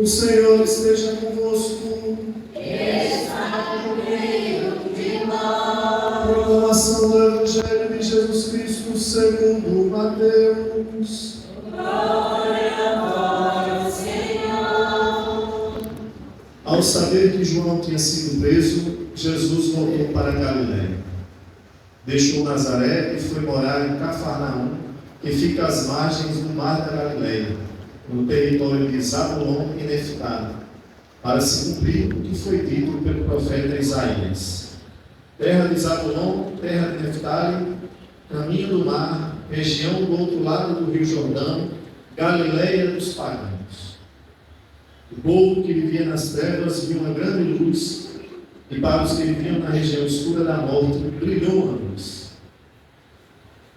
O Senhor esteja convosco. Está no meio de nós. Proclamação do Evangelho de Jesus Cristo segundo Mateus. Glória a vós, Senhor. Ao saber que João tinha sido preso, Jesus voltou para Galiléia. Deixou Nazaré e foi morar em Cafarnaum, que fica às margens do mar da Galileia, no território de Zabulon e Neftali, para se cumprir o que foi dito pelo profeta Isaías. Terra de Zabulon, terra de Neftali, caminho do mar, região do outro lado do rio Jordão, Galileia dos pagãos. O povo que vivia nas trevas viu uma grande luz, e para os que viviam na região escura da morte, brilhou uma luz.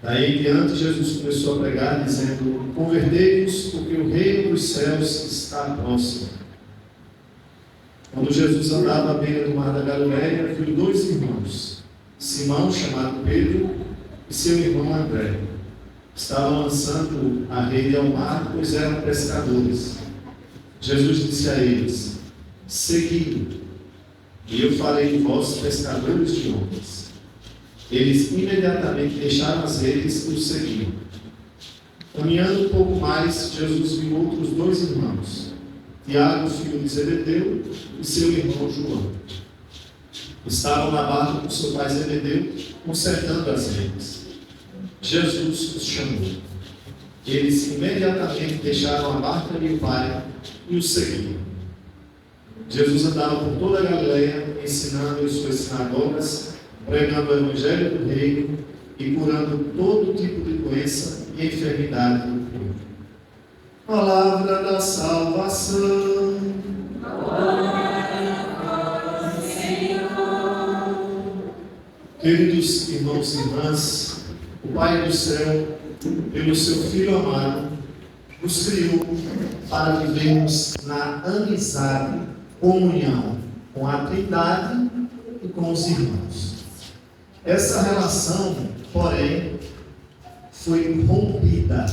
Daí em diante, Jesus começou a pregar, dizendo: convertei-vos, porque o reino dos céus está próximo. Quando Jesus andava à beira do mar da Galileia, viu dois irmãos, Simão, chamado Pedro, e seu irmão André. Estavam lançando a rede ao mar, pois eram pescadores. Jesus disse a eles: segui-me, e eu farei de vós pescadores de homens. Eles imediatamente deixaram as redes e o seguiram. Caminhando um pouco mais, Jesus viu outros dois irmãos, Tiago, filho de Zebedeu, e seu irmão João. Estavam na barca com seu pai Zebedeu, consertando as redes. Jesus os chamou. Eles imediatamente deixaram a barca e o pai e o seguiram. Jesus andava por toda a Galileia, ensinando em suas sinagogas, pregando o Evangelho do Reino e curando todo tipo de doença e enfermidade do povo. Palavra da salvação. Glória a vós, Senhor. Queridos irmãos e irmãs, o Pai do céu, pelo seu Filho amado, nos criou para vivermos na amizade, comunhão com a Trindade e com os irmãos. Essa relação, porém, foi rompida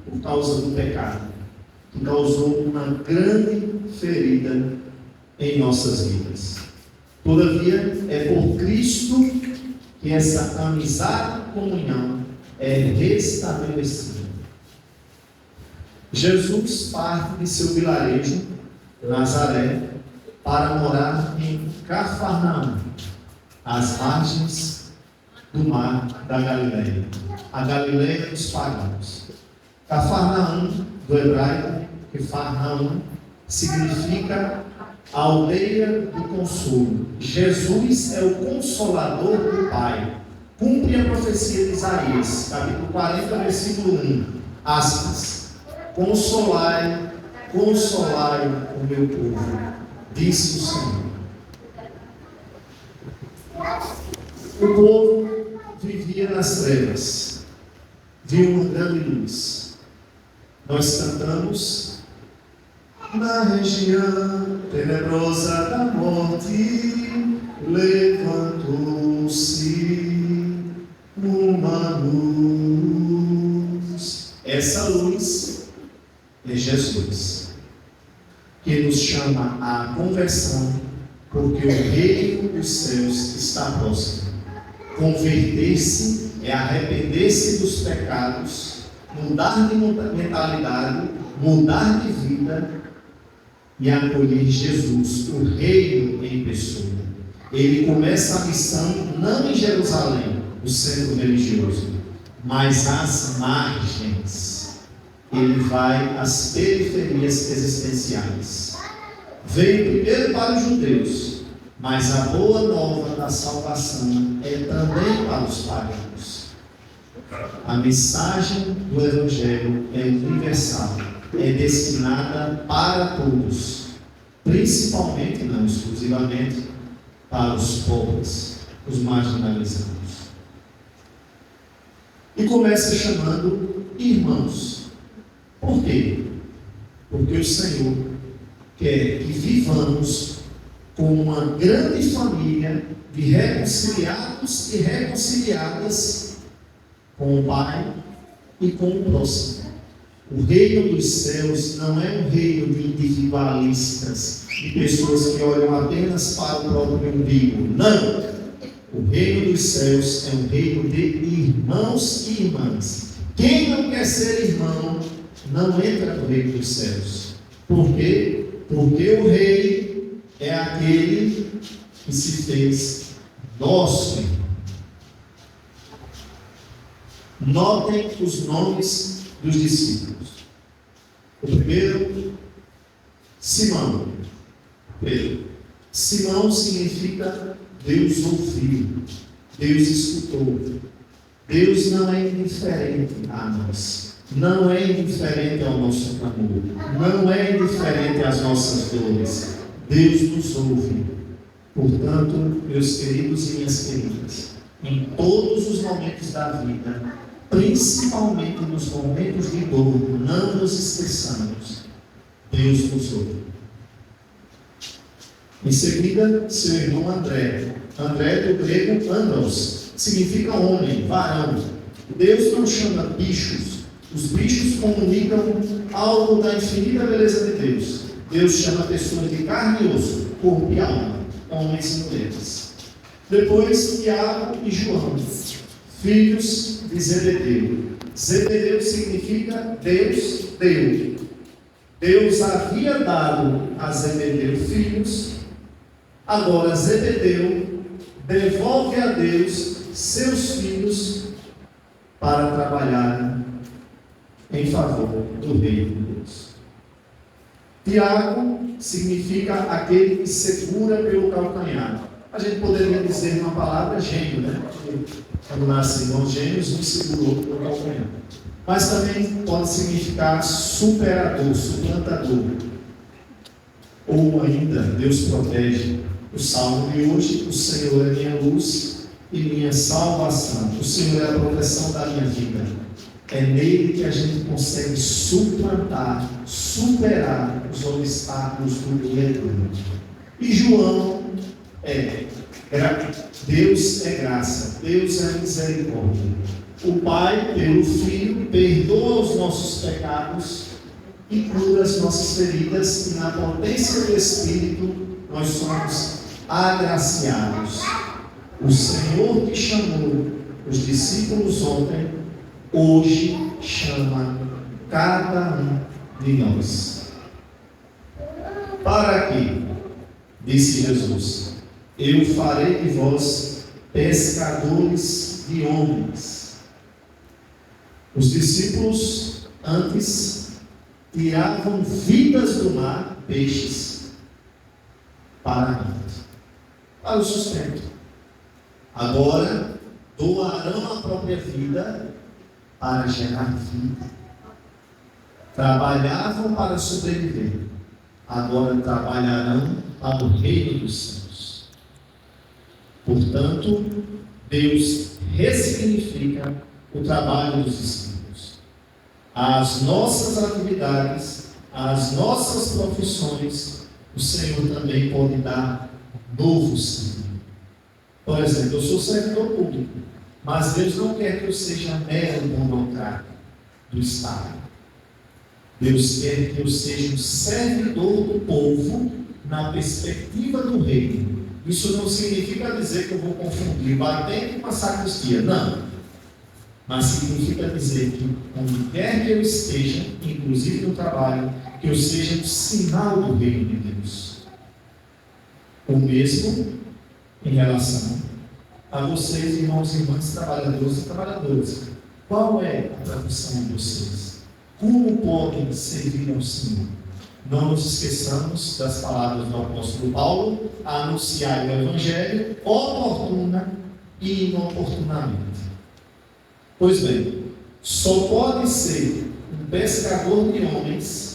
por causa do pecado, que causou uma grande ferida em nossas vidas. Todavia, é por Cristo que essa amizade e comunhão é restabelecida. Jesus parte de seu vilarejo, Nazaré, para morar em Cafarnaum, às margens do mar da Galileia, a Galileia dos pagãos. Cafarnaum, do hebraico, Cafarnaum, significa aldeia do consolo. Jesus é o consolador do Pai. Cumpre a profecia de Isaías, capítulo 40, versículo 1, aspas: consolai, consolai o meu povo, disse o Senhor. O povo vivia nas trevas, viu uma grande luz. Nós cantamos: na região tenebrosa da morte, levantou-se uma luz. Essa luz é Jesus, que nos chama à conversão, porque o reino dos céus está próximo. Converter-se é arrepender-se dos pecados, mudar de mentalidade, mudar de vida e acolher Jesus, o reino em pessoa. Ele começa a missão não em Jerusalém, o centro religioso, mas às margens. Ele vai às periferias existenciais. Veio primeiro para os judeus, mas a boa nova da salvação é também para os pagãos. A mensagem do Evangelho é universal, é destinada para todos, principalmente, não exclusivamente, para os pobres, os marginalizados. E começa chamando irmãos. Por quê? Porque o Senhor quer que vivamos como uma grande família de reconciliados e reconciliadas com o Pai e com o próximo. O reino dos céus não é um reino de individualistas, de pessoas que olham apenas para o próprio umbigo. Não! O reino dos céus é um reino de irmãos e irmãs. Quem não quer ser irmão, não entra no reino dos céus. Por quê? Porque o rei é aquele que se fez nosso irmão. Notem os nomes dos discípulos. O primeiro, Simão. Pedro. Simão significa Deus ouviu, Deus escutou. Deus não é indiferente a nós, não é indiferente ao nosso clamor, não é indiferente às nossas dores. Deus nos ouve. Portanto, meus queridos e minhas queridas, em todos os momentos da vida, principalmente nos momentos de dor, não nos esqueçamos, Deus nos ouve. Em seguida, seu irmão André. André do grego andros, significa homem, varão. Deus não chama bichos. Os bichos comunicam algo da infinita beleza de Deus. Deus chama pessoas de carne e osso, corpo e alma, homens e mulheres. Depois, Tiago e João, filhos de Zebedeu. Zebedeu significa Deus deu. Deus havia dado a Zebedeu filhos. Agora Zebedeu devolve a Deus seus filhos para trabalhar em favor do reino de Deus. Tiago significa aquele que segura pelo calcanhar. A gente poderia dizer uma palavra gêmeo, né? Quando nascem irmãos gêmeos, um segurou pelo calcanhar. Mas também pode significar superador, suplantador. Ou ainda, Deus protege. O salmo de hoje: o Senhor é minha luz e minha salvação. O Senhor é a proteção da minha vida. É nele que a gente consegue suplantar, superar os obstáculos do dia a dia. E João Deus é graça, Deus é misericórdia. O Pai, pelo Filho, perdoa os nossos pecados e cura as nossas feridas, e na potência do Espírito nós somos agraciados. O Senhor que chamou os discípulos ontem, hoje chama cada um de nós. Para quê? Disse Jesus: eu farei de vós pescadores de homens. Os discípulos antes tiravam vidas do mar, peixes, para o sustento. Agora doarão a própria vida para gerar vida. Trabalhavam para sobreviver. Agora trabalharão para o reino dos céus. Portanto, Deus ressignifica o trabalho dos discípulos. As nossas atividades, as nossas profissões, o Senhor também pode dar novo sentido. Por exemplo, eu sou servidor público, mas Deus não quer que eu seja mero burocrata do Estado. Deus quer que eu seja um servidor do povo na perspectiva do reino. Isso não significa dizer que eu vou confundir batente com a sacristia, não. Mas significa dizer que onde quer que eu esteja, inclusive no trabalho, que eu seja um sinal do reino de Deus. O mesmo em relação a vocês, irmãos e irmãs, trabalhadores e trabalhadoras. Qual é a profissão de vocês? Como podem servir ao Senhor? Não nos esqueçamos das palavras do apóstolo Paulo: a anunciar o Evangelho oportuna e inoportunamente. Pois bem, só pode ser um pescador de homens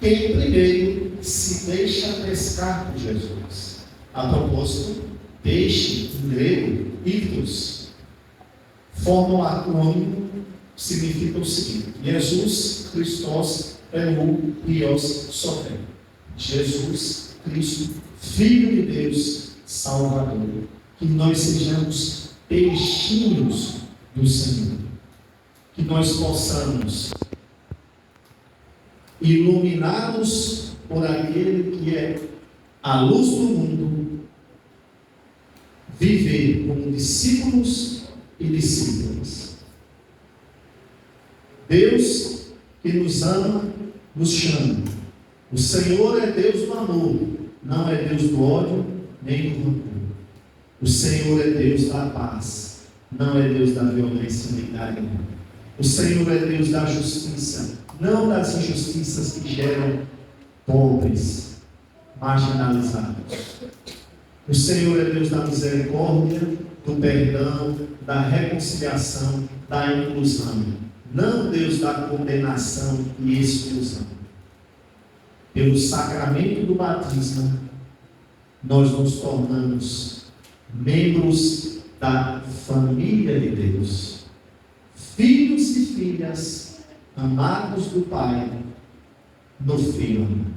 quem primeiro se deixa pescar por Jesus. A propósito, peixe em grego, ictus, forma um acrônimo, significa o seguinte: Jesus Christos Elou Dios Soter. Jesus Cristo, Filho de Deus, Salvador. Que nós sejamos peixinhos do Senhor. Que nós possamos iluminados por aquele que é a luz do mundo, viver como discípulos e discípulas. Deus que nos ama, nos chama. O Senhor é Deus do amor, não é Deus do ódio, nem do rancor. O Senhor é Deus da paz, não é Deus da violência nem da guerra. O Senhor é Deus da justiça, não das injustiças que geram pobres, marginalizados. O Senhor é Deus da misericórdia, do perdão, da reconciliação, da inclusão. Não Deus da condenação e exclusão. Pelo sacramento do batismo, nós nos tornamos membros da família de Deus, filhos e filhas amados do Pai no Filho.